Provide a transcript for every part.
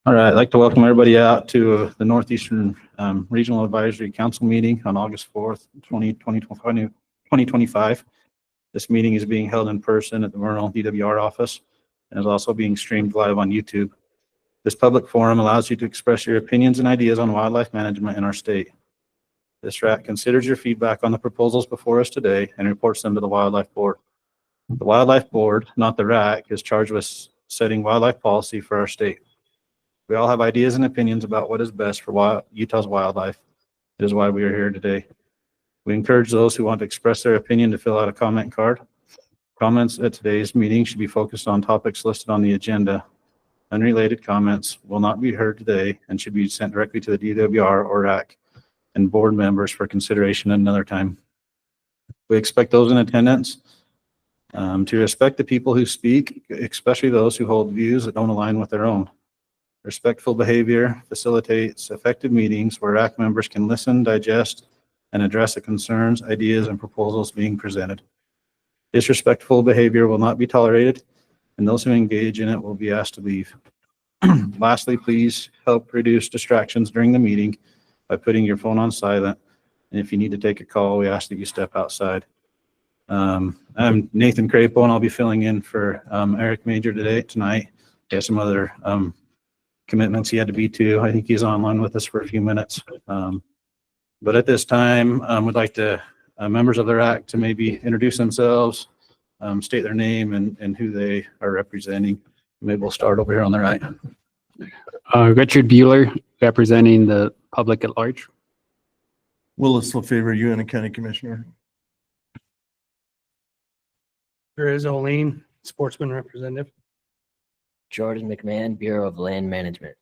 All right, I'd like to welcome everybody out to the Northeastern Regional Advisory Council meeting on August 4th, 2025. This meeting is being held in person at the Vernal DWR office and is also being streamed live on YouTube. This public forum allows you to express your opinions and ideas on wildlife management in our state. This RAC considers your feedback on the proposals before us today and reports them to the Wildlife Board. The Wildlife Board, not the RAC, is charged with setting wildlife policy for our state. We all have ideas and opinions about what is best for Utah's wildlife. It is why we are here today. We encourage those who want to express their opinion to fill out a comment card. Comments at today's meeting should be focused on topics listed on the agenda. Unrelated comments will not be heard today and should be sent directly to the DWR or RAC and board members for consideration another time. We expect those in attendance to respect the people who speak, especially those who hold views that don't align with their own. Respectful behavior facilitates effective meetings where RAC members can listen, digest, and address the concerns, ideas, and proposals being presented. Disrespectful behavior will not be tolerated, and those who engage in it will be asked to leave. Lastly, please help reduce distractions during the meeting by putting your phone on silent. And if you need to take a call, we ask that you step outside. I'm Nathan Crapo, and I'll be filling in for Eric Major tonight. He has some other commitments he had to be to. I think he's online with us for a few minutes. But at this time, we'd like to members of the RAC to maybe introduce themselves, state their name and who they are representing. Maybe we'll start over here on the right. Richard Bueller, representing the public at large. Willis LaFavor, UNT County Commissioner. Grizz Oline, sportsman representative. Jordan McMahon, Bureau of Land Management.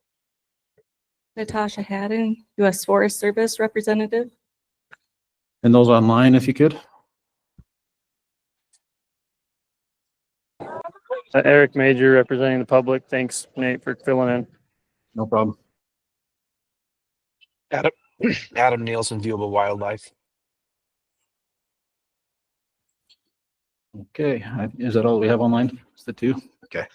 Natasha Haddon, U.S. Forest Service representative. And those online, if you could. Eric Major, representing the public. Thanks, Nate, for filling in. No problem. Adam Nielsen, Viewable Wildlife. Okay, is that all we have online? It's the two? Okay.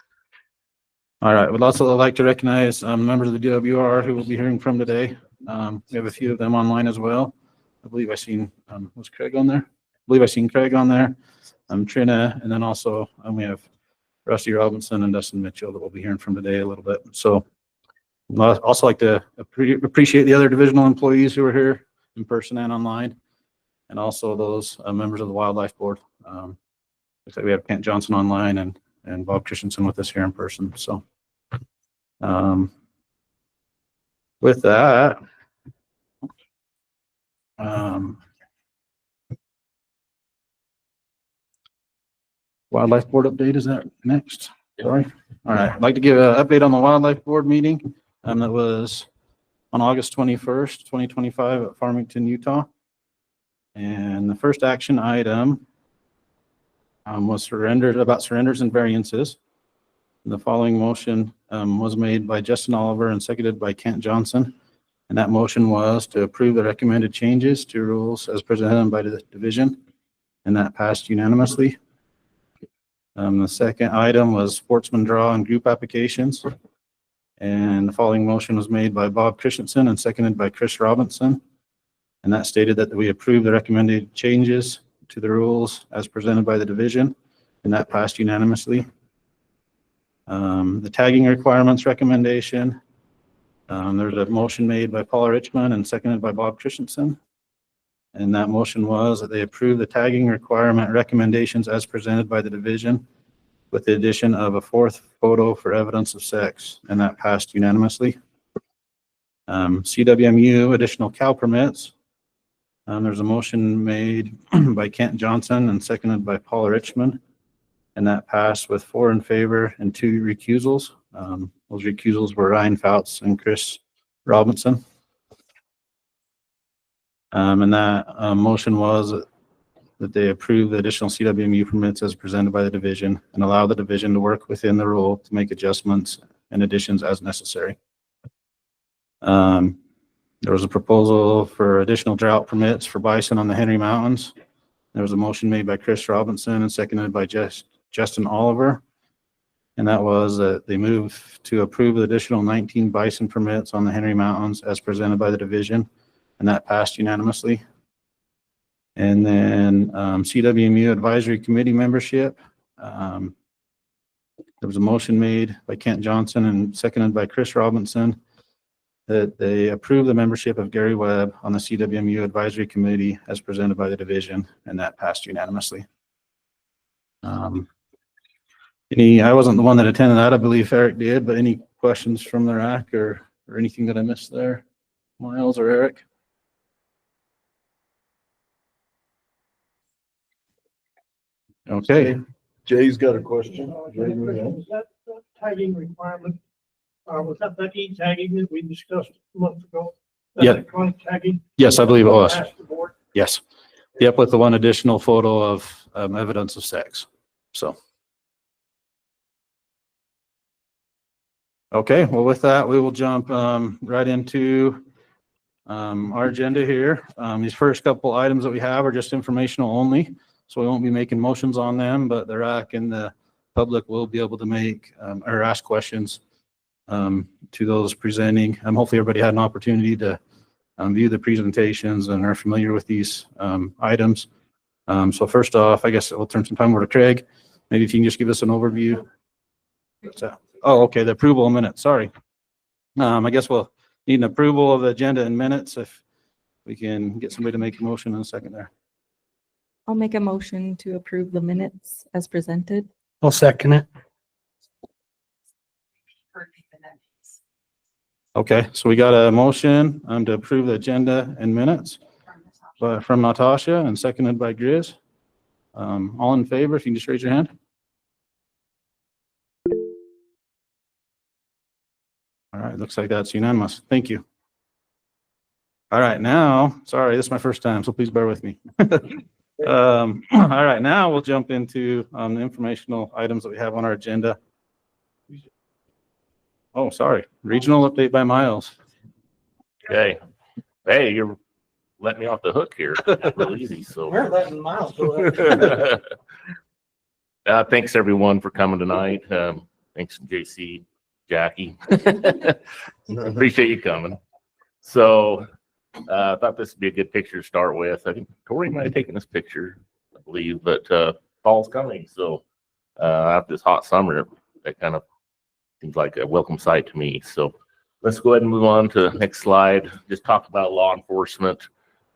All right, we'd also like to recognize members of the DWR who we'll be hearing from today. We have a few of them online as well. I believe I seen, was Craig on there? I believe I seen Craig on there. Trina, and then also we have Rusty Robinson and Dustin Mitchell that we'll be hearing from today a little bit. So I'd also like to appreciate the other divisional employees who are here in person and online, and also those members of the Wildlife Board. Looks like we have Kent Johnson online and Bob Christensen with us here in person. So with that, Wildlife Board update, is that next? Sorry. All right, I'd like to give an update on the Wildlife Board meeting that was on August 21st, 2025 at Farmington, Utah. And the first action item was about surrenders and variances. And the following motion was made by Justin Oliver and seconded by Kent Johnson. And that motion was to approve the recommended changes to rules as presented by the division. And that passed unanimously. The second item was sportsman draw and group applications. And the following motion was made by Bob Christensen and seconded by Chris Robinson. And that stated that we approve the recommended changes to the rules as presented by the division, and that passed unanimously. The tagging requirements recommendation, there's a motion made by Paula Richmond and seconded by Bob Christensen. And that motion was that they approve the tagging requirement recommendations as presented by the division with the addition of a fourth photo for evidence of sex, and that passed unanimously. CWMU additional cow permits. There's a motion made by Kent Johnson and seconded by Paula Richmond, and that passed with 4 in favor and 2 recusals. Those recusals were Ryan Fouts and Chris Robinson. And that motion was that they approve the additional CWMU permits as presented by the division and allow the division to work within the rule to make adjustments and additions as necessary. There was a proposal for additional drought permits for bison on the Henry Mountains. There was a motion made by Chris Robinson and seconded by Justin Oliver. And that was that they move to approve the additional 19 bison permits on the Henry Mountains as presented by the division, and that passed unanimously. And then CWMU Advisory Committee membership. There was a motion made by Kent Johnson and seconded by Chris Robinson that they approve the membership of Gary Webb on the CWMU Advisory Committee as presented by the division, and that passed unanimously. I wasn't the one that attended that, I believe Eric did, but any questions from the RAC or anything that I missed there, Miles or Eric? Okay. Jay's got a question. That tagging requirement, was that e-tagging that we discussed a month ago? That Yeah. Electronic tagging? Yes, I believe it was. Passed the board? Yes. Yep, with the one additional photo of evidence of sex. So. Okay, well, with that, we will jump right into our agenda here. These first couple items that we have are just informational only, so we won't be making motions on them, but the RAC and the public will be able to make or ask questions to those presenting. Hopefully everybody had an opportunity to view the presentations and are familiar with these items. So first off, I guess we'll turn some time over to Craig. Maybe if you can just give us an overview. What's that? Oh, okay, the approval of minutes, sorry. I guess we'll need an approval of the agenda in minutes if we can get somebody to make a motion in a second there. I'll make a motion to approve the minutes as presented. I'll second it. Okay, so we got a motion to approve the agenda and minutes from Natasha and seconded by Grizz. All in favor, if you can just raise your hand. All right, looks like that's unanimous. Thank you. All right, now, sorry, this is my first time, so please bear with me. All right, now we'll jump into the informational items that we have on our agenda. Oh, sorry, regional update by Miles. Okay. Hey, you're letting me off the hook here. Real easy. So We're letting Miles go ahead. thanks everyone for coming tonight. Thanks JC, Jackie. Appreciate you coming. So I thought this would be a good picture to start with. I think Tori might have taken this picture, I believe, but fall's coming. So after this hot summer, that kind of seems like a welcome sight to me. So let's go ahead and move on to the next slide. Just talk about law enforcement.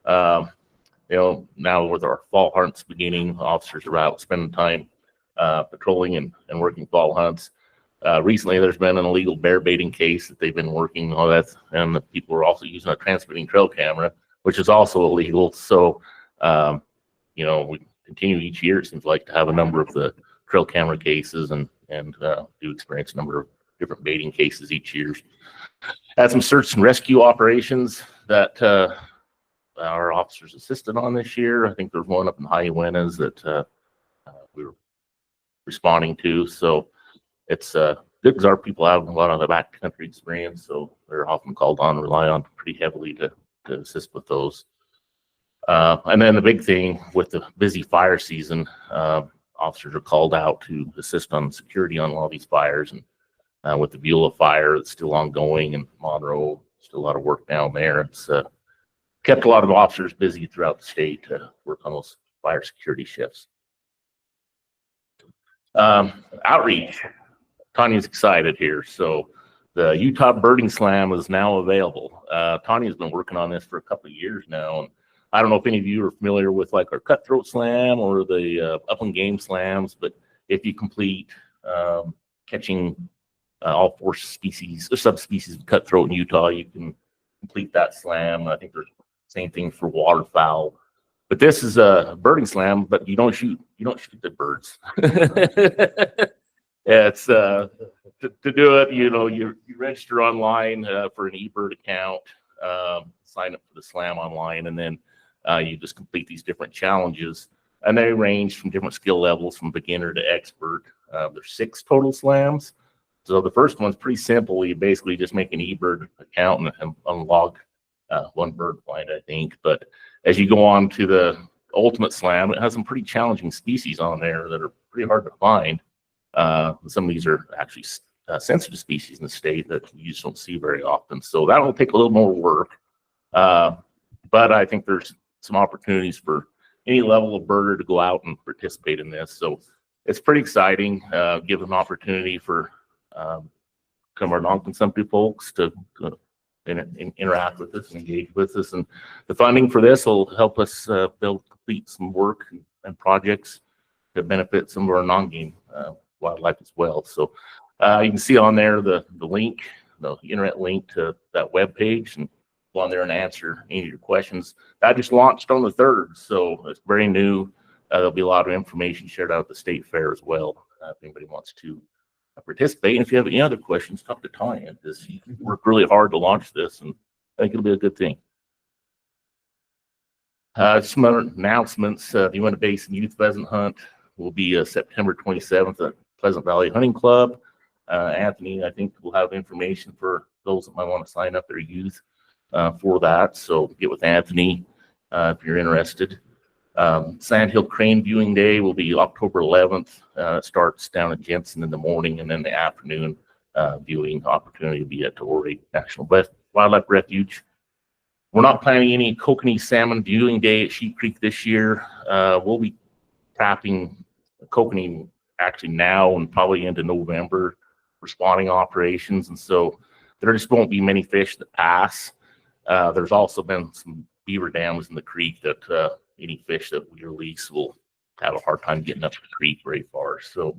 Now with our fall hunts beginning, officers are out spending time patrolling and working fall hunts. Recently, there's been an illegal bear baiting case that they've been working on that, and the people are also using a transmitting trail camera, which is also illegal. So, we continue each year, it seems like, to have a number of the trail camera cases and do experience a number of different baiting cases each year. Had some search and rescue operations that our officers assisted on this year. I think there's one up in Hyenas that we were responding to. So it's good because our people have a lot of the backcountry experience, so they're often called on, rely on pretty heavily to assist with those. And then the big thing with the busy fire season, officers are called out to assist on security on a lot of these fires. And with the Beulah fire that's still ongoing in Monroe, still a lot of work down there. It's kept a lot of officers busy throughout the state to work on those fire security shifts. Outreach. Tanya's excited here. So the Utah Birding Slam is now available. Tanya's been working on this for a couple of years now. And I don't know if any of you are familiar with like our Cutthroat Slam or the Upland Game Slams, but if you complete catching all 4 species or subspecies of cutthroat in Utah, you can complete that slam. I think there's the same thing for waterfowl. But this is a birding slam, but you don't shoot the birds. It's to do it, you register online for an eBird account, sign up for the slam online, and then you just complete these different challenges. And they range from different skill levels, from beginner to expert. There's 6 total slams. So the first one's pretty simple. You basically just make an eBird account and unlog 1 bird find, I think. But as you go on to the ultimate slam, it has some pretty challenging species on there that are pretty hard to find. Some of these are actually sensitive species in the state that you just don't see very often. So that'll take a little more work. But I think there's some opportunities for any level of birder to go out and participate in this. So it's pretty exciting, give an opportunity for some of our non-consumptive folks to interact with us and engage with us. And the funding for this will help us complete some work and projects that benefit some of our non-game wildlife as well. So you can see on there the link, the internet link to that web page, and go on there and answer any of your questions. That just launched on the 3rd, so it's very new. There'll be a lot of information shared out at the state fair as well, if anybody wants to participate. And if you have any other questions, talk to Tanya, because she worked really hard to launch this, and I think it'll be a good thing. Some other announcements. The Uinta Basin Youth Pheasant Hunt will be September 27th at Pleasant Valley Hunting Club. Anthony, I think, will have information for those that might want to sign up their youth for that. So get with Anthony if you're interested. Sandhill Crane Viewing Day will be October 11th. It starts down at Jensen in the morning, and then the afternoon viewing opportunity will be at Torrey National Wildlife Refuge. We're not planning any kokanee salmon viewing day at Sheep Creek this year. We'll be trapping kokanee actually now and probably into November for spawning operations, and so there just won't be many fish that pass. There's also been some beaver dams in the creek that any fish that we release will have a hard time getting up the creek very far. So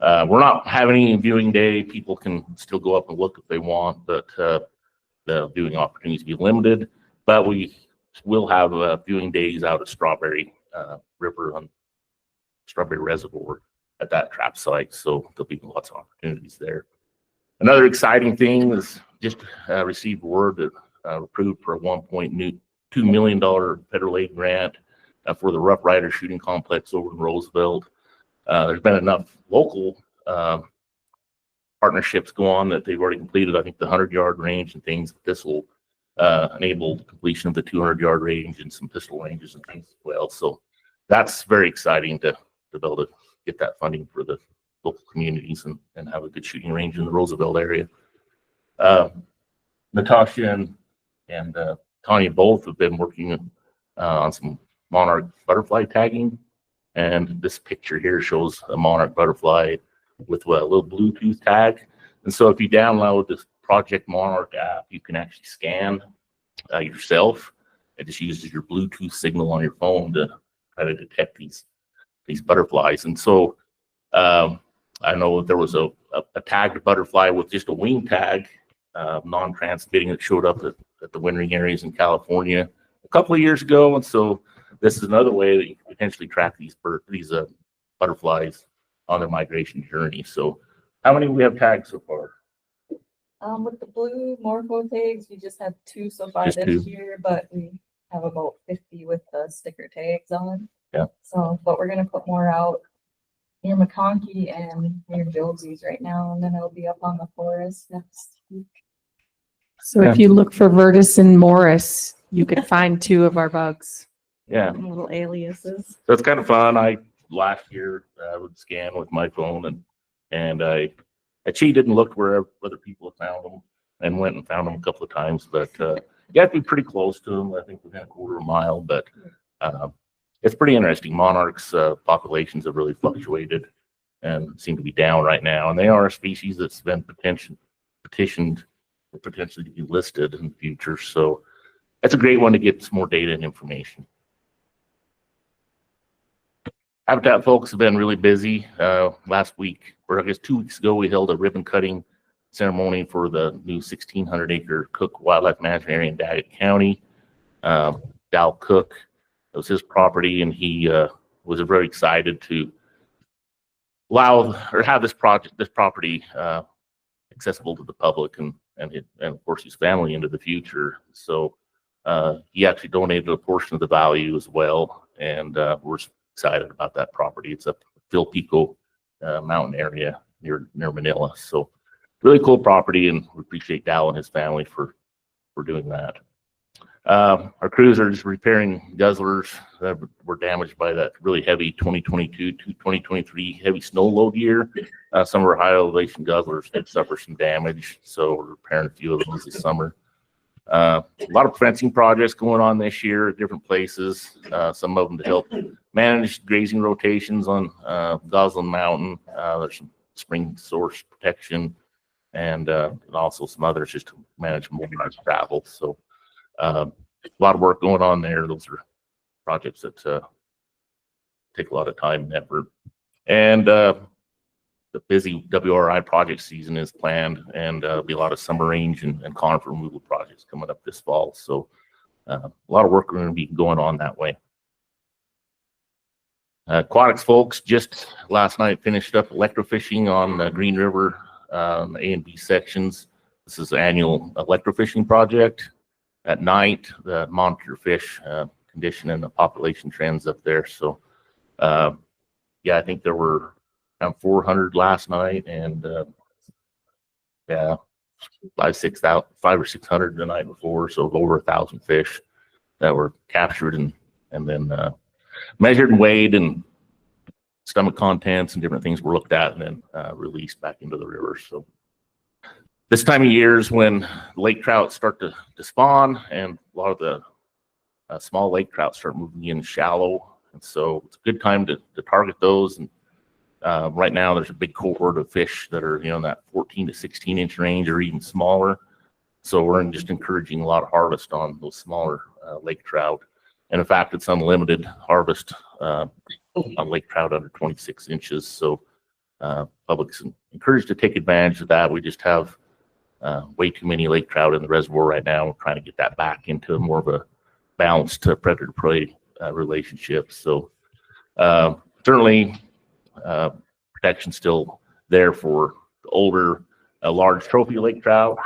we're not having any viewing day. People can still go up and look if they want, but the viewing opportunities will be limited. But we will have viewing days out at Strawberry River on Strawberry Reservoir at that trap site. So there'll be lots of opportunities there. Another exciting thing is just received word that approved for a $1.2 million federal aid grant for the Rough Rider Shooting Complex over in Roosevelt. There's been enough local partnerships go on that they've already completed, I think, the 100-yard range and things. This will enable the completion of the 200-yard range and some pistol ranges and things as well. So that's very exciting to be able to get that funding for the local communities and have a good shooting range in the Roosevelt area. Natasha and Tanya both have been working on some monarch butterfly tagging, and this picture here shows a monarch butterfly with a little Bluetooth tag. And so if you download this Project Monarch app, you can actually scan yourself. It just uses your Bluetooth signal on your phone to try to detect these butterflies. And so I know there was a tagged butterfly with just a wing tag, non-transmitting, that showed up at the wintering areas in California a couple of years ago. And so this is another way that you can potentially track these butterflies on their migration journey. So how many do we have tagged so far? With the blue morpho tags, we just have 2 so far Just this 2. year, but we have about 50 with the sticker tags on. Yeah. So, but we're gonna put more out near McConkey and near Josie's right now, and then it'll be up on the forest next week. So if you look for Vertus and Morris, you could find 2 of our bugs. Yeah. Little aliases. So it's kind of fun. Last year I would scan with my phone and I cheated and looked where other people have found them and went and found them a couple of times. But you have to be pretty close to them. I think within a quarter of a mile. But it's pretty interesting. Monarchs populations have really fluctuated and seem to be down right now. And they are a species that's been petitioned for potentially to be listed in the future. So that's a great one to get some more data and information. Habitat folks have been really busy. Last week, or I guess 2 weeks ago, we held a ribbon cutting ceremony for the new 1,600-acre Cook Wildlife Management Area in Daggett County. Dal Cook, it was his property, and he was very excited to have this property accessible to the public and of course his family into the future. So he actually donated a portion of the value as well, and we're excited about that property. It's up Phil Pico mountain area near Manila. So really cool property, and we appreciate Dal and his family for doing that. Our crews are just repairing guzzlers that were damaged by that really heavy 2022 to 2023 heavy snow load year. Some of our high elevation guzzlers did suffer some damage, so we're repairing a few of those this summer. A lot of fencing projects going on this year at different places. Some of them to help manage grazing rotations on Goslin Mountain. There's some spring source protection and also some others just to manage motorized travel. So a lot of work going on there. Those are projects that take a lot of time and effort. And the busy WRI project season is planned, and there'll be a lot of summer range and conifer removal projects coming up this fall. So a lot of work going to be going on that way. Aquatics folks just last night finished up electrofishing on the Green River the A and B sections. This is the annual electrofishing project. At night, the monitor fish condition and the population trends up there. So yeah, I think there were around 400 last night, and yeah, 500 or 600 the night before. So over 1,000 fish that were captured and then measured and weighed, and stomach contents and different things were looked at and then released back into the river. So this time of year is when lake trout start to spawn, and a lot of the small lake trout start moving in shallow. And so it's a good time to target those. And right now there's a big cohort of fish that are, in that 14 to 16 inch range or even smaller. So we're just encouraging a lot of harvest on those smaller lake trout. And in fact, it's unlimited harvest on lake trout under 26 inches. So public's encouraged to take advantage of that. We just have way too many lake trout in the reservoir right now. We're trying to get that back into more of a balanced predator-prey relationship. So certainly protection still there for the older, large trophy lake trout.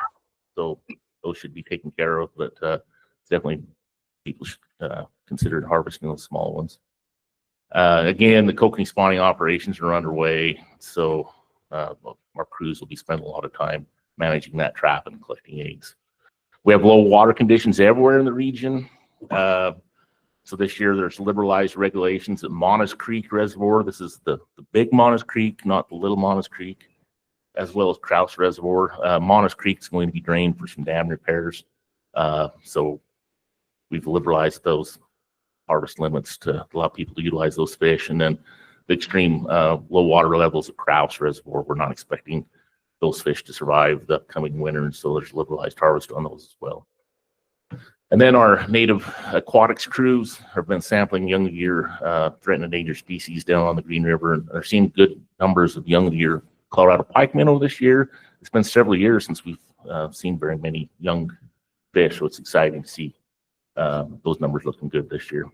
So those should be taken care of, but definitely people should consider harvesting those small ones. Again, the kokanee spawning operations are underway. So our crews will be spending a lot of time managing that trap and collecting eggs. We have low water conditions everywhere in the region. So this year there's liberalized regulations at Monas Creek Reservoir. This is the big Monas Creek, not the little Monas Creek, as well as Krause Reservoir. Monas Creek is going to be drained for some dam repairs. So we've liberalized those harvest limits to allow people to utilize those fish. And then the extreme low water levels at Krause Reservoir, we're not expecting those fish to survive the upcoming winter. And so there's liberalized harvest on those as well. And then our native aquatics crews have been sampling young year threatened and endangered species down on the Green River, and are seeing good numbers of young year Colorado pike minnow this year. It's been several years since we've seen very many young fish, so it's exciting to see those numbers looking good this year.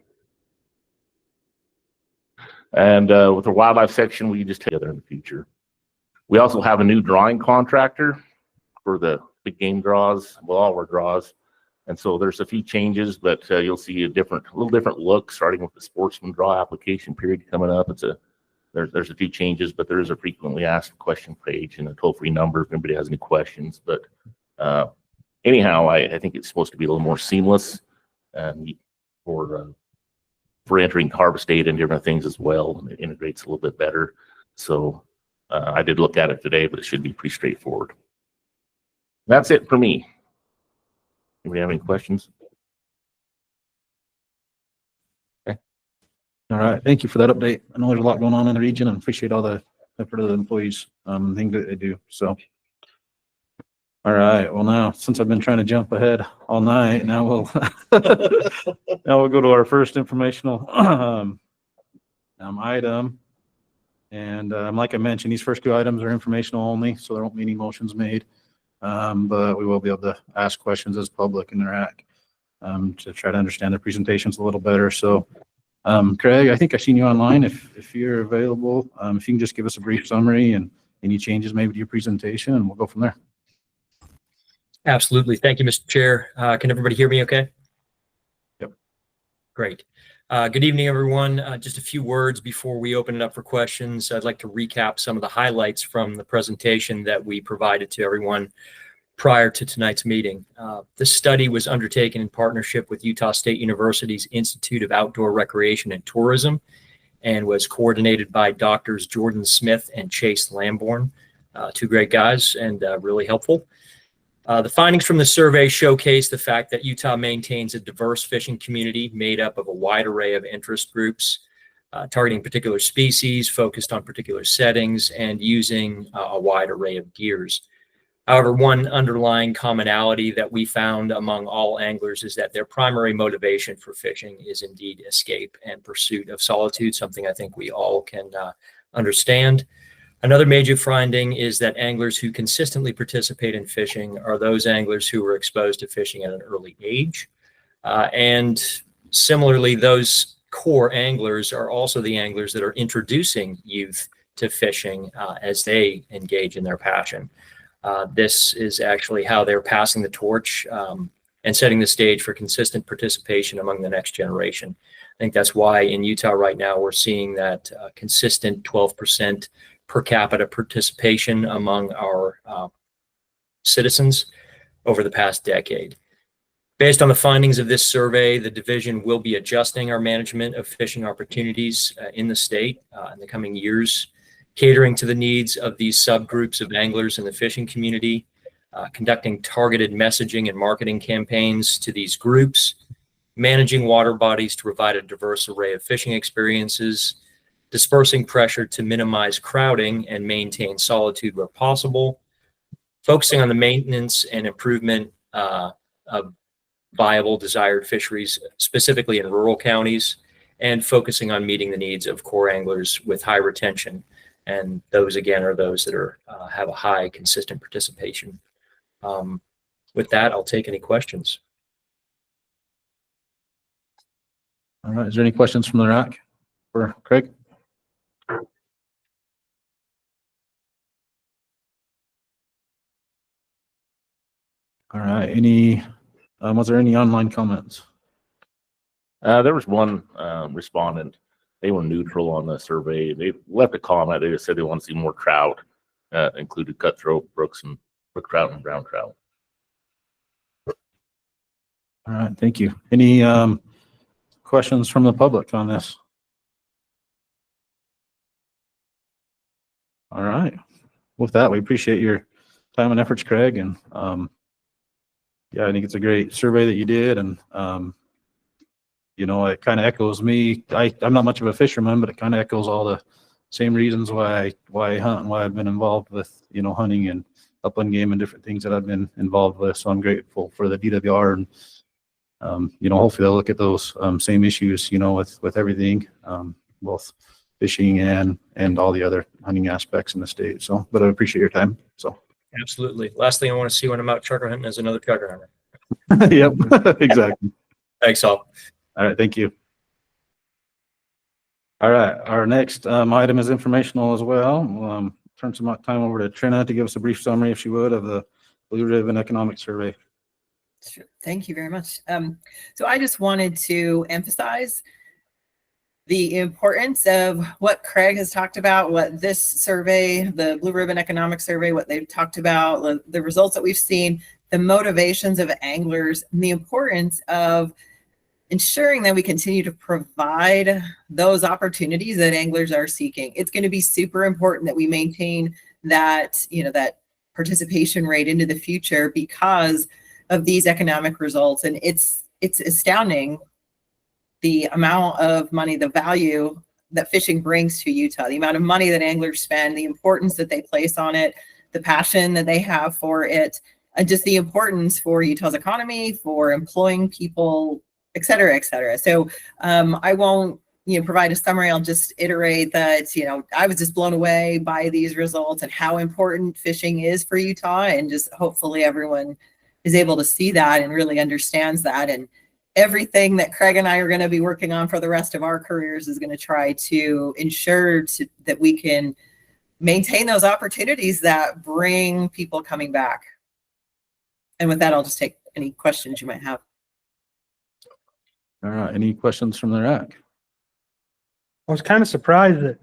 And with the wildlife section, we just together in the future. We also have a new drawing contractor for the big game draws, well, all our draws. And so there's a few changes, but you'll see a little different look, starting with the sportsman draw application period coming up. There's a few changes, but there is a frequently asked question page and a toll-free number if anybody has any questions. But anyhow, I think it's supposed to be a little more seamless for entering harvest data and different things as well. And it integrates a little bit better. So I did look at it today, but it should be pretty straightforward. That's it for me. Anybody have any questions? All right. Thank you for that update. I know there's a lot going on in the region, and appreciate all the effort of the employees, things that they do. So, all right. Well, now, since I've been trying to jump ahead all night, now we'll go to our first informational item. And like I mentioned, these first two items are informational only, so there won't be any motions made. But we will be able to ask questions as public and interact to try to understand the presentations a little better. So, Craig, I think I've seen you online. If you're available, if you can just give us a brief summary and any changes maybe to your presentation, and we'll go from there. Absolutely. Thank you, Mr. Chair. Can everybody hear me okay? Yep. Great. Good evening, everyone. Just a few words before we open it up for questions. I'd like to recap some of the highlights from the presentation that we provided to everyone prior to tonight's meeting. This study was undertaken in partnership with Utah State University's Institute of Outdoor Recreation and Tourism and was coordinated by Doctors Jordan Smith and Chase Lamborn, two great guys and really helpful. The findings from the survey showcase the fact that Utah maintains a diverse fishing community made up of a wide array of interest groups, targeting particular species, focused on particular settings, and using a wide array of gears. However, one underlying commonality that we found among all anglers is that their primary motivation for fishing is indeed escape and pursuit of solitude, something I think we all can understand. Another major finding is that anglers who consistently participate in fishing are those anglers who were exposed to fishing at an early age. And similarly, those core anglers are also the anglers that are introducing youth to fishing as they engage in their passion. This is actually how they're passing the torch and setting the stage for consistent participation among the next generation. I think that's why in Utah right now we're seeing that consistent 12% per capita participation among our citizens over the past decade. Based on the findings of this survey, the division will be adjusting our management of fishing opportunities in the state in the coming years, catering to the needs of these subgroups of anglers in the fishing community, conducting targeted messaging and marketing campaigns to these groups, managing water bodies to provide a diverse array of fishing experiences, dispersing pressure to minimize crowding and maintain solitude where possible, focusing on the maintenance and improvement of viable desired fisheries, specifically in rural counties, and focusing on meeting the needs of core anglers with high retention. And those, again, are those that are have a high consistent participation. With that, I'll take any questions. All right. Is there any questions from the RAC for Craig? All right. Was there any online comments? There was one respondent. They were neutral on the survey. They left a comment. They just said they want to see more trout, included cutthroat, brooks, and brook trout and brown trout. All right. Thank you. Any questions from the public on this? All right. With that, we appreciate your time and efforts, Craig. And yeah, I think it's a great survey that you did. And you know, it kind of echoes me. I'm not much of a fisherman, but it kind of echoes all the same reasons why I hunt and why I've been involved with, you know, hunting and upland game and different things that I've been involved with. So I'm grateful for the DWR, and you know, hopefully they'll look at those same issues, you know, with everything, both fishing and all the other hunting aspects in the state. So, but I appreciate your time. So Absolutely. Last thing I want to see when I'm out trucker hunting is another trucker hunter. yep, exactly. Thanks all. All right. Thank you. All right. Our next item is informational as well. We'll turn some time over to Trina to give us a brief summary, if she would, of the Blue Ribbon Economic Survey. Sure. Thank you very much. So I just wanted to emphasize the importance of what Craig has talked about, what this survey, the Blue Ribbon Economic Survey, what they've talked about, the results that we've seen, the motivations of anglers, and the importance of ensuring that we continue to provide those opportunities that anglers are seeking. It's going to be super important that we maintain that, you know, that participation rate into the future because of these economic results. And it's astounding the amount of money, the value that fishing brings to Utah, the amount of money that anglers spend, the importance that they place on it, the passion that they have for it, and just the importance for Utah's economy, for employing people, et cetera, et cetera. So I won't, you know, provide a summary. I'll just iterate that, you know, I was just blown away by these results and how important fishing is for Utah, and just hopefully everyone is able to see that and really understands that. And everything that Craig and I are going to be working on for the rest of our careers is going to try to ensure that we can maintain those opportunities that bring people coming back. And with that, I'll just take any questions you might have. All right. Any questions from the RAC? I was kind of surprised that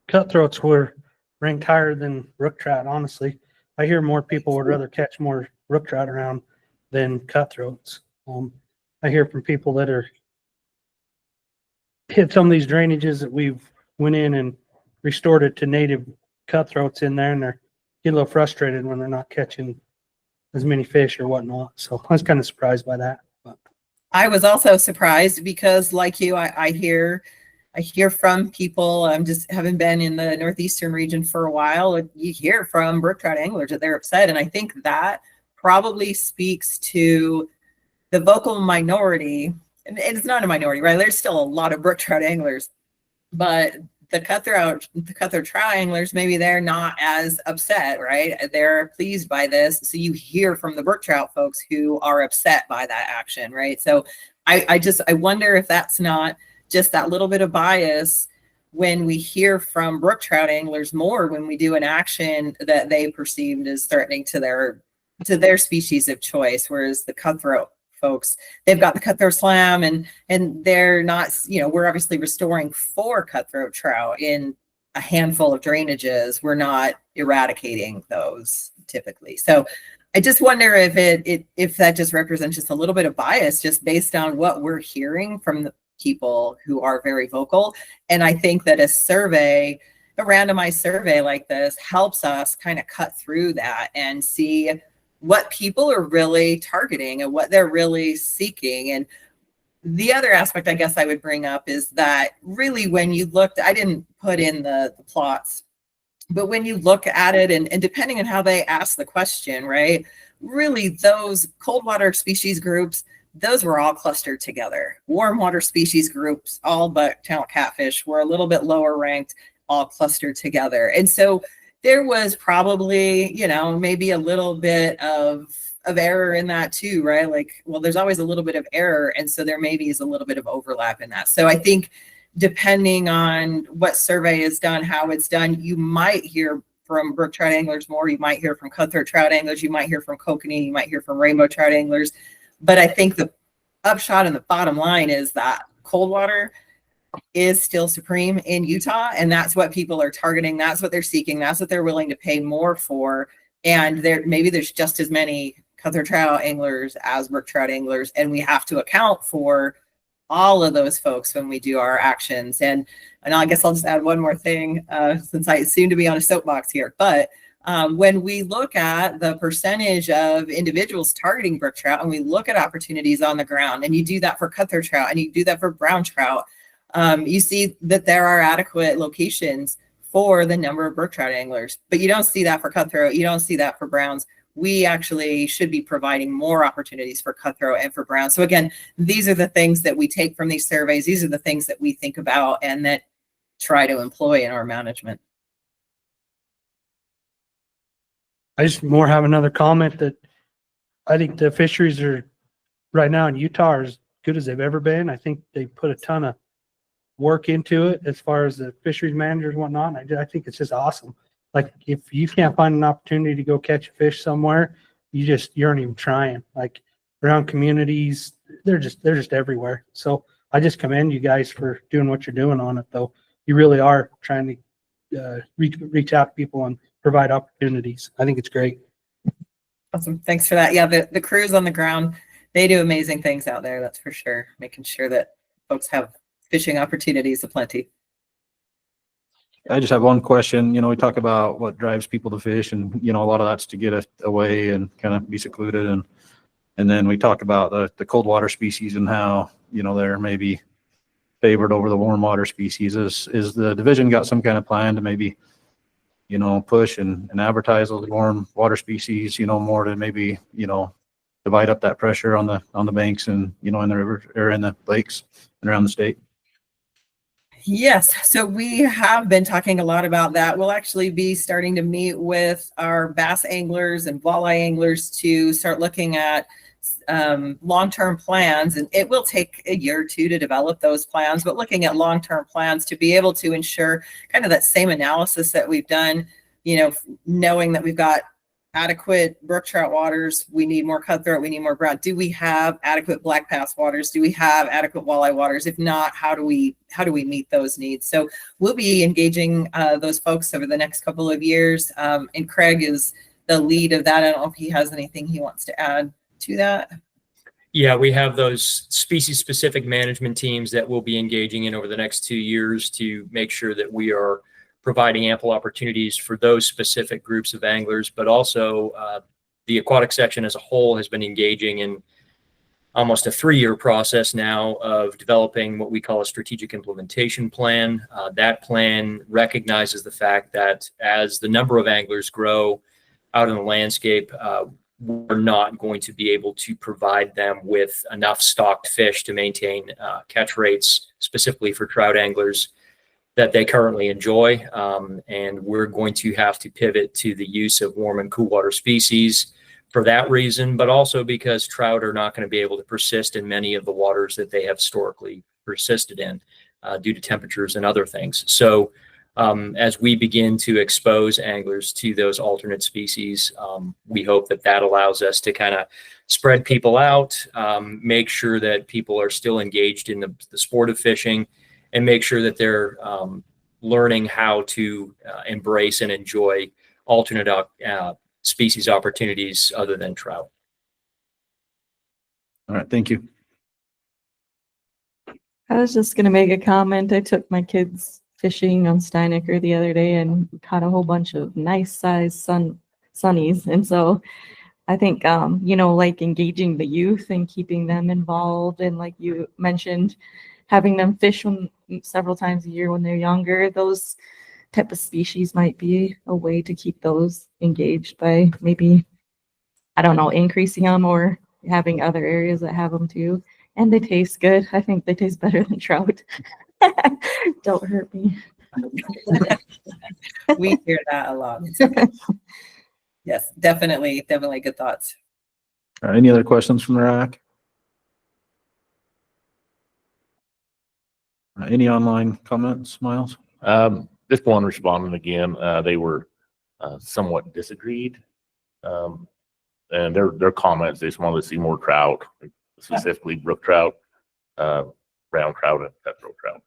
cutthroats were ranked higher than brook trout, honestly. I hear more people would rather catch more brook trout around than cutthroats. I hear from people that are hit some of these drainages that we've went in and restored it to native cutthroats in there, and they're get a little frustrated when they're not catching as many fish or whatnot. So I was kind of surprised by that. But I was also surprised because, like you, I hear from people. Just having been in the Northeastern region for a while, you hear from brook trout anglers that they're upset, and I think that probably speaks to the vocal minority. And it's not a minority, right? There's still a lot of brook trout anglers, but the cutthroat trout anglers, maybe they're not as upset, right? They're pleased by this. So you hear from the brook trout folks who are upset by that action, right? So I wonder if that's not just that little bit of bias when we hear from brook trout anglers more when we do an action that they perceived as threatening to their species of choice, whereas the cutthroat folks, they've got the cutthroat slam and they're not, we're obviously restoring 4 cutthroat trout in a handful of drainages. We're not eradicating those typically. So I just wonder if that just represents just a little bit of bias just based on what we're hearing from the people who are very vocal. And I think that a randomized survey like this helps us kind of cut through that and see what people are really targeting and what they're really seeking. And the other aspect I guess I would bring up is that really when you looked, I didn't put in the plots, but when you look at it and depending on how they ask the question, right, really those cold water species groups, those were all clustered together. Warm water species groups, all but talent catfish, were a little bit lower ranked, all clustered together. And so there was probably, maybe a little bit of error in that too, right? Like, well, there's always a little bit of error. And so there maybe is a little bit of overlap in that. So I think depending on what survey is done, how it's done, you might hear from brook trout anglers more, you might hear from cutthroat trout anglers, you might hear from kokanee, you might hear from rainbow trout anglers. But I think the upshot and the bottom line is that cold water is still supreme in Utah, and that's what people are targeting. That's what they're seeking. That's what they're willing to pay more for. And maybe there's just as many cutthroat trout anglers as brook trout anglers, and we have to account for all of those folks when we do our actions. And I guess I'll just add one more thing, since I seem to be on a soapbox here. But when we look at the percentage of individuals targeting brook trout, and we look at opportunities on the ground, and you do that for cutthroat trout, and you do that for brown trout, you see that there are adequate locations for the number of brook trout anglers, but you don't see that for cutthroat. You don't see that for browns. We actually should be providing more opportunities for cutthroat and for brown. So again, these are the things that we take from these surveys. These are the things that we think about and that try to employ in our management. I just more have another comment that I think the fisheries are right now in Utah are as good as they've ever been. I think they put a ton of work into it as far as the fisheries managers and whatnot. And I think it's just awesome. Like if you can't find an opportunity to go catch a fish somewhere, you aren't even trying. Like around communities, they're just everywhere. So I just commend you guys for doing what you're doing on it, though. You really are trying to reach out to people and provide opportunities. I think it's great. Awesome. Thanks for that. Yeah, the crews on the ground, they do amazing things out there. That's for sure. Making sure that folks have fishing opportunities aplenty. I just have one question. We talk about what drives people to fish, and a lot of that's to get away and kind of be secluded, and then we talk about the cold water species and how they're maybe favored over the warm water species. Is the division got some kind of plan to maybe push and advertise those warm water species more to maybe divide up that pressure on the banks and in the river or in the lakes and around the state? Yes, so we have been talking a lot about that. We'll actually be starting to meet with our bass anglers and walleye anglers to start looking at long-term plans, and it will take a year or two to develop those plans, but looking at long-term plans to be able to ensure kind of that same analysis that we've done, knowing that we've got adequate brook trout waters, we need more cutthroat, we need more brown. Do we have adequate black bass waters? Do we have adequate walleye waters? If not, how do we meet those needs? So we'll be engaging those folks over the next couple of years. And Craig is the lead of that. I don't know if he has anything he wants to add to that. Yeah, we have those species-specific management teams that we'll be engaging in over the next 2 years to make sure that we are providing ample opportunities for those specific groups of anglers, but also the aquatic section as a whole has been engaging in almost a 3-year process now of developing what we call a strategic implementation plan. That plan recognizes the fact that as the number of anglers grow out in the landscape, we're not going to be able to provide them with enough stocked fish to maintain catch rates, specifically for trout anglers, that they currently enjoy. And we're going to have to pivot to the use of warm and cool water species for that reason, but also because trout are not going to be able to persist in many of the waters that they have historically persisted in due to temperatures and other things. So as we begin to expose anglers to those alternate species, we hope that that allows us to kind of spread people out, make sure that people are still engaged in the sport of fishing, and make sure that they're learning how to embrace and enjoy alternate species opportunities other than trout. All right, thank you. I was just gonna make a comment. I took my kids fishing on Steinecker the other day and caught a whole bunch of nice sized sunnies. And so I think, like engaging the youth and keeping them involved, and like you mentioned, having them fish several times a year when they're younger, those type of species might be a way to keep those engaged by maybe, I don't know, increasing them or having other areas that have them too. And they taste good. I think they taste better than trout. Don't hurt me. We hear that a lot. Yes, definitely good thoughts. All right, any other questions from the RAC? Any online comments, Miles? Just one respondent again. They were somewhat disagreed. And their comments, they just wanted to see more trout, specifically brook trout, brown trout, and petrel trout.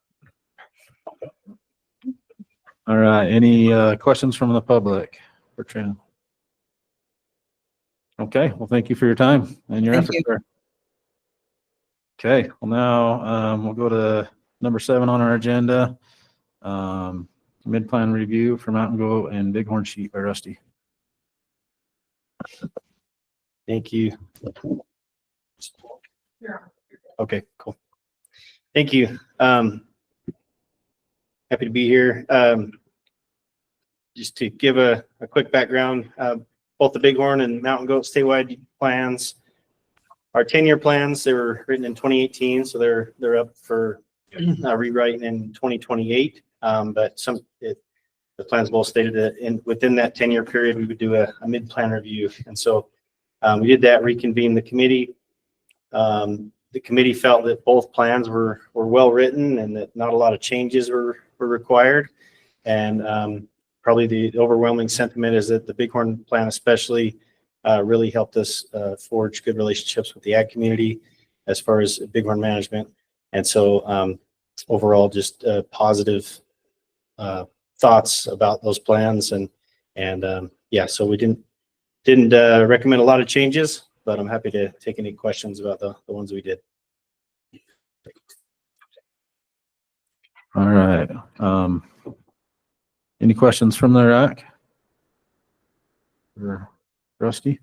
All right, any questions from the public for Tran? Okay, well, thank you for your time and your effort there. Okay, well now we'll go to number 7 on our agenda. Mid-plan review for Mountain Goat and Bighorn Sheep by Rusty. Thank you. Okay, cool. Thank you. Happy to be here. Just to give a quick background, both the Bighorn and Mountain Goat statewide plans are 10-year plans. They were written in 2018, so they're up for rewriting in 2028. But the plans both stated that within that 10-year period, we would do a mid-plan review. And so we did that, reconvened the committee. The committee felt that both plans were well written and that not a lot of changes were required. And probably the overwhelming sentiment is that the Bighorn plan especially really helped us forge good relationships with the ag community as far as Bighorn management. And so overall, just positive thoughts about those plans. And yeah, so we didn't recommend a lot of changes, but I'm happy to take any questions about the ones we did. All right. Any questions from the RAC? Or Rusty?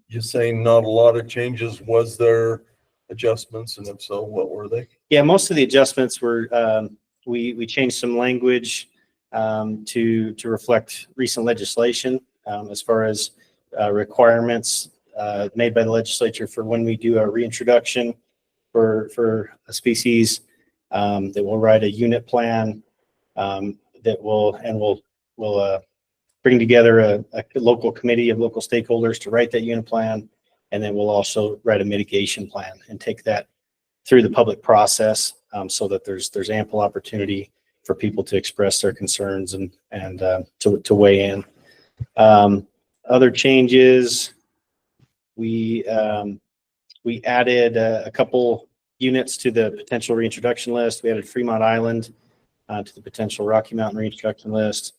You're saying not a lot of changes. Was there adjustments? And if so, what were they? Yeah, most of the adjustments were, we changed some language to reflect recent legislation as far as requirements made by the legislature for when we do a reintroduction for a species, that we'll write a unit plan that we'll bring together a local committee of local stakeholders to write that unit plan. And then we'll also write a mitigation plan and take that through the public process so that there's ample opportunity for people to express their concerns and to weigh in. Other changes, we added a couple units to the potential reintroduction list. We added Fremont Island to the potential Rocky Mountain reintroduction list.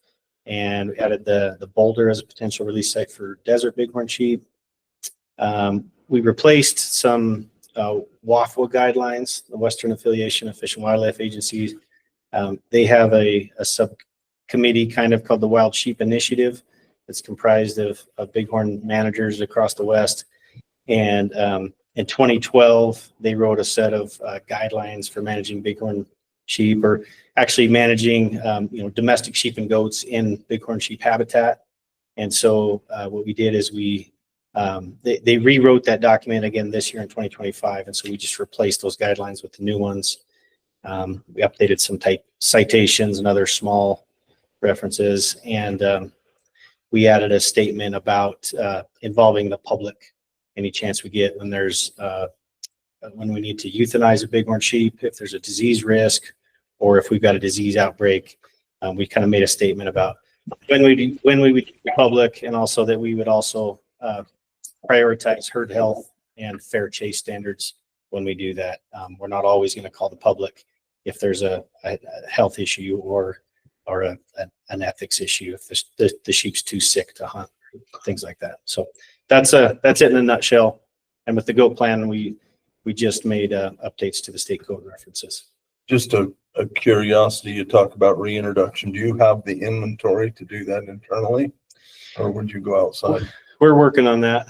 and we added the Boulder as a potential release site for desert bighorn sheep. We replaced some WAFWA guidelines, the Western Affiliation of Fish and Wildlife Agencies. They have a subcommittee kind of called the Wild Sheep Initiative. It's comprised of bighorn managers across the West. And in 2012, they wrote a set of guidelines for managing bighorn sheep, or actually managing domestic sheep and goats in bighorn sheep habitat. And so what we did is they rewrote that document again this year in 2025. And so we just replaced those guidelines with the new ones. We updated some type citations and other small references. And we added a statement about involving the public any chance we get when when we need to euthanize a bighorn sheep, if there's a disease risk, or if we've got a disease outbreak. We kind of made a statement about when we would be public, and also that we would also prioritize herd health and fair chase standards when we do that. We're not always going to call the public if there's a health issue or an ethics issue, if the sheep's too sick to hunt, things like that. So that's it in a nutshell. And with the goat plan, we just made updates to the state code references. Just a curiosity, you talk about reintroduction. Do you have the inventory to do that internally, or would you go outside? We're working on that.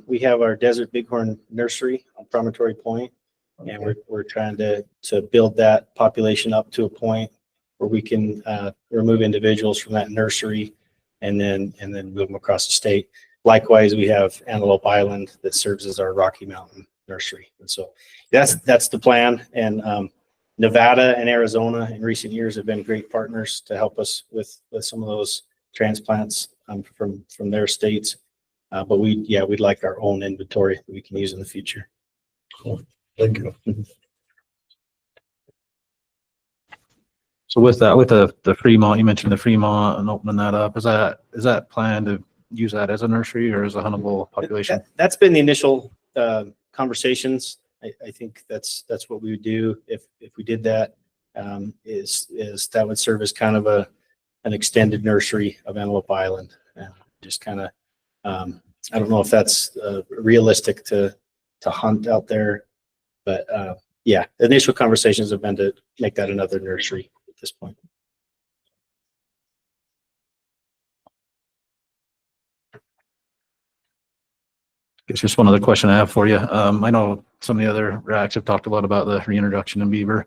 We have our desert bighorn nursery on Promontory Point, and we're trying to build that population up to a point where we can remove individuals from that nursery and then move them across the state. Likewise, we have Antelope Island that serves as our Rocky Mountain nursery. And so that's the plan. And Nevada and Arizona in recent years have been great partners to help us with some of those transplants from their states. But we'd like our own inventory that we can use in the future. Cool. Thank you. So with the Fremont, you mentioned the Fremont and opening that up. Is that planned to use that as a nursery or as a huntable population? That's been the initial conversations. I think that's what we would do if we did that. Is that would serve as kind of an extended nursery of Antelope Island, and just kind of I don't know if that's realistic to hunt out there, but the initial conversations have been to make that another nursery at this point. It's just one other question I have for you. I know some of the other RACs have talked a lot about the reintroduction in beaver.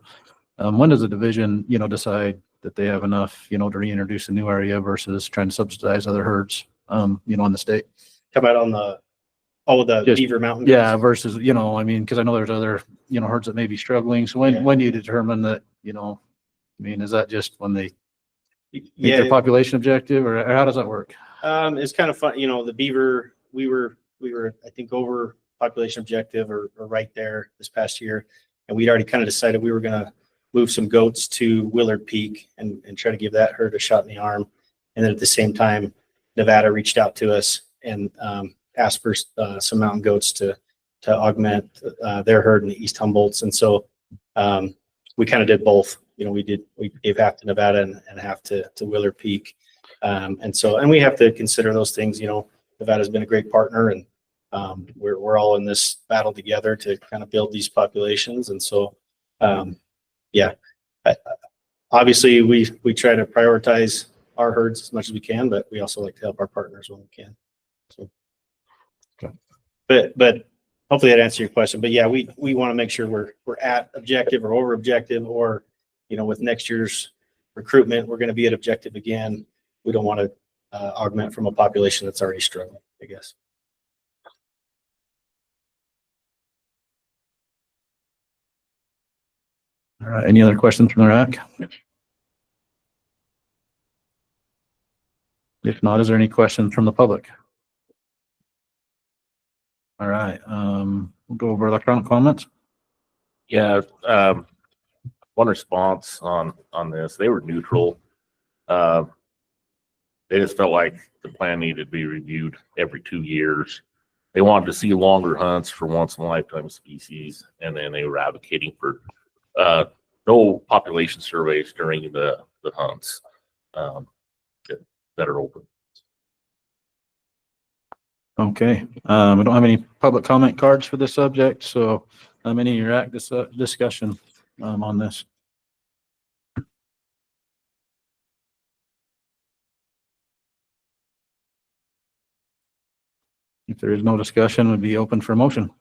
When does the division, decide that they have enough, to reintroduce a new area versus trying to subsidize other herds, in the state? Come out on the Beaver Mountain. Yeah, versus, because I know there's other, herds that may be struggling. So when do you determine that, is that just when they meet their population objective, or how does that work? It's kind of fun, the beaver, we were, I think, over population objective or right there this past year. And we'd already kind of decided we were going to move some goats to Willard Peak and try to give that herd a shot in the arm. And then at the same time, Nevada reached out to us and asked for some mountain goats to augment their herd in the East Humboldts. And so we kind of did both. We gave half to Nevada and half to Willard Peak. And we have to consider those things. Nevada's been a great partner, and we're all in this battle together to kind of build these populations. And so, obviously we try to prioritize our herds as much as we can, but we also like to help our partners when we can. So, but hopefully that answers your question. But we want to make sure we're at objective or over objective, or, with next year's recruitment, we're going to be at objective again. We don't want to augment from a population that's already struggling, I guess. All right. Any other questions from the RAC? If not, is there any questions from the public? All right. We'll go over electronic comments. Yeah. One response on this, they were neutral. They just felt like the plan needed to be reviewed every 2 years. They wanted to see longer hunts for once in a lifetime species, and then they were advocating for no population surveys during the hunts. that are open. Okay, we don't have any public comment cards for this subject, so any of your act discussion on this. If there is no discussion, would be open for motion.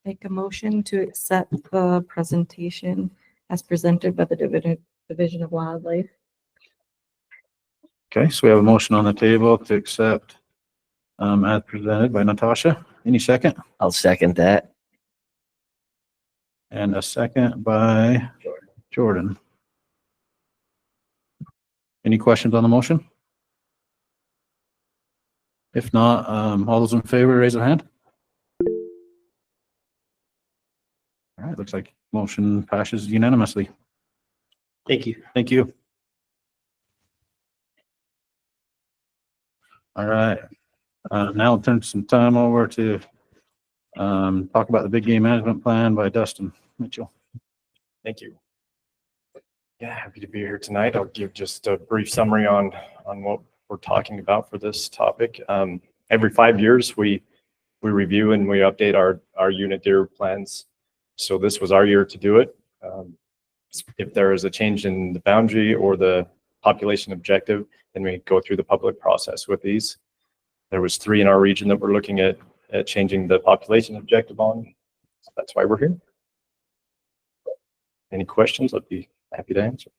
Make a motion to accept the presentation as presented by the Division of Wildlife. Okay, so we have a motion on the table to accept as presented by Natasha. Any second? I'll second that. And a second by Jordan. Any questions on the motion? If not, all those in favor, raise a hand. All right, looks like motion passes unanimously. Thank you. Thank you. All right, now I'll turn some time over to talk about the big game management plan by Dustin Mitchell. Thank you. Yeah, happy to be here tonight. I'll give just a brief summary on what we're talking about for this topic. Every 5 years, we review and we update our unit deer plans. So this was our year to do it. If there is a change in the boundary or the population objective, then we go through the public process with these. There was 3 in our region that we're looking at changing the population objective on. So that's why we're here. Any questions? I'd be happy to answer.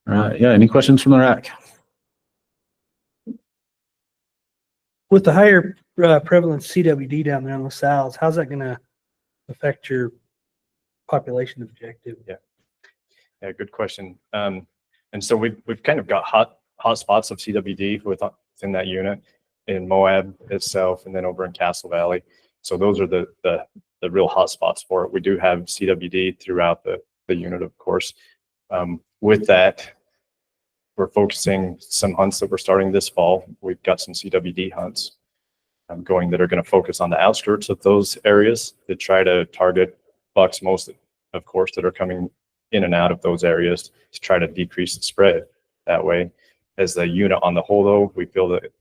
All right, yeah, any questions from the RAC? With the higher prevalence CWD down there on the south, how's that going to affect your population objective? Yeah, good question. And so we've kind of got hot spots of CWD within that unit in Moab itself, and then over in Castle Valley. So those are the real hot spots for it. We do have CWD throughout the unit, of course. With that, we're focusing some hunts that we're starting this fall. We've got some CWD hunts going that are going to focus on the outskirts of those areas to try to target bucks, most of course, that are coming in and out of those areas to try to decrease the spread that way. As the unit on the whole, though, we feel that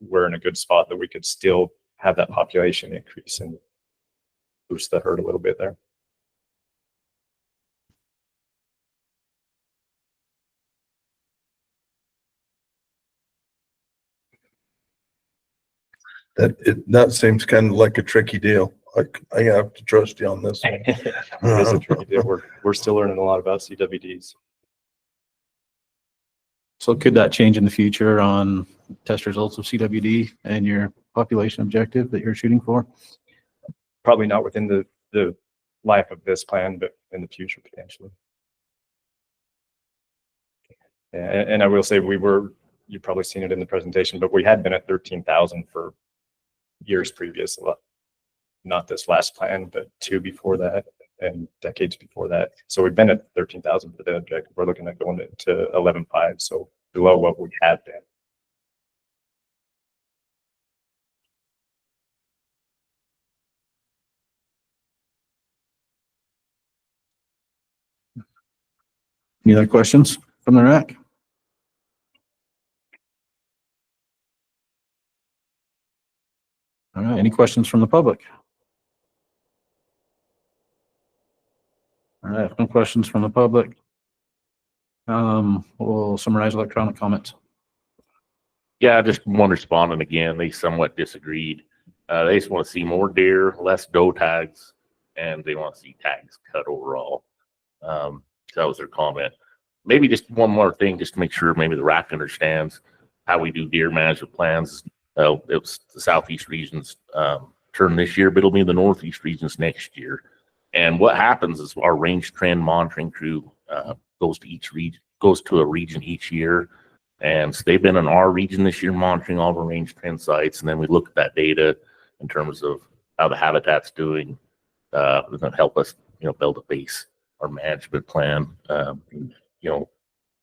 we're in a good spot that we could still have that population increase and boost the herd a little bit there. That seems kind of like a tricky deal. I have to trust you on this one. It is a tricky deal. We're still learning a lot about CWDs. So could that change in the future on test results of CWD and your population objective that you're shooting for? Probably not within the life of this plan, but in the future potentially. Yeah, and I will say you've probably seen it in the presentation, but we had been at 13,000 for years previous, not this last plan, but 2 before that and decades before that. So we've been at 13,000 for the objective. We're looking at going to 11.5, so below what we have been. Any other questions from the RAC? All right, any questions from the public? All right, no questions from the public. We'll summarize electronic comments. Yeah, just one respondent again, they somewhat disagreed. They just want to see more deer, less doe tags, and they want to see tags cut overall. So that was their comment. Maybe just one more thing, just to make sure maybe the RAC understands how we do deer management plans. It was the Southeast region's turn this year, but it'll be the Northeast region's next year. And what happens is our range trend monitoring crew goes to a region each year. And so they've been in our region this year monitoring all the range trend sites. And then we look at that data in terms of how the habitat's doing. It's going to help us, build a base, our management plan. We'll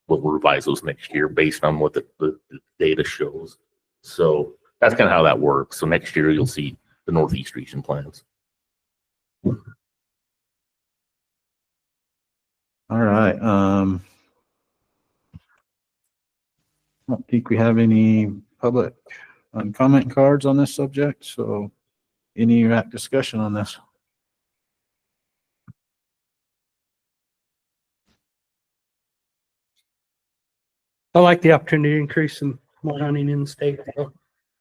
revise those next year based on what the data shows. So that's kind of how that works. So next year you'll see the Northeast region plans. All right. I don't think we have any public comment cards on this subject, so any RAC discussion on this? I like the opportunity to increase some more hunting in the state. So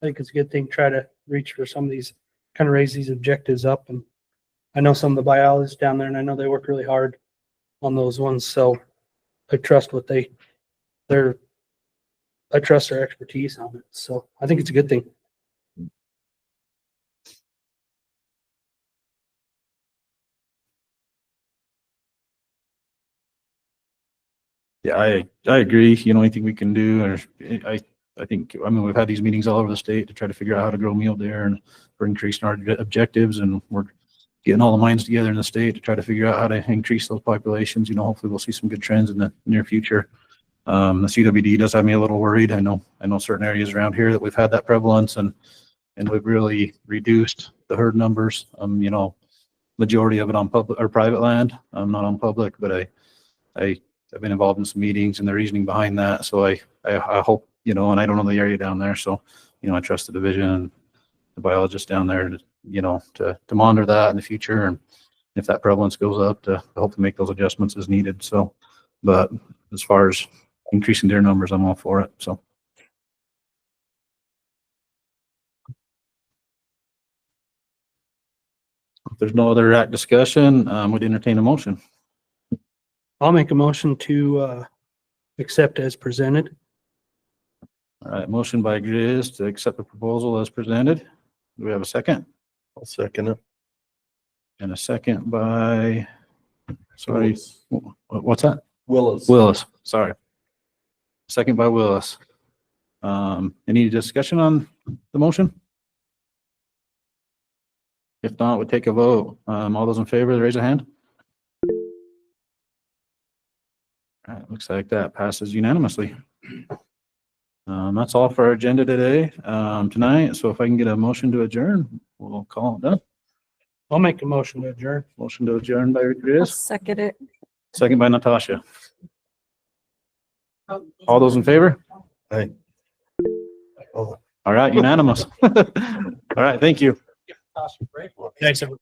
I think it's a good thing, to try to reach for some of these, kind of raise these objectives up. And I know some of the biologists down there, and I know they work really hard on those ones. So I trust what I trust their expertise on it. So I think it's a good thing. Yeah, I agree. You know, anything we can do, or I think, I mean, we've had these meetings all over the state to try to figure out how to grow meal deer, and we're increasing our objectives, and we're getting all the minds together in the state to try to figure out how to increase those populations. You know, hopefully we'll see some good trends in the near future. The CWD does have me a little worried. I know certain areas around here that we've had that prevalence, and we've really reduced the herd numbers. You know, majority of it on public or private land, not on public, but I've been involved in some meetings and the reasoning behind that. So I hope, you know, and I don't know the area down there. So, you know, I trust the division and the biologists down there to, you know, to monitor that in the future. And if that prevalence goes up, to help to make those adjustments as needed. So, but as far as increasing deer numbers, I'm all for it. So. If there's no other RAC discussion, would entertain a motion. I'll make a motion to accept as presented. All right, motion by Grizz to accept the proposal as presented. Do we have a second? I'll second it. And a second by, sorry, what's that? Willis. Willis, sorry. Second by Willis. Any discussion on the motion? If not, we'll take a vote. All those in favor, raise a hand. All right, looks like that passes unanimously. That's all for our agenda today, tonight. So if I can get a motion to adjourn, we'll call it done. I'll make a motion to adjourn. Motion to adjourn by I'll Chris, second it. second by Natasha. All those in favor? Hey. Oh. All right, unanimous. All right, thank you. Thanks, everyone.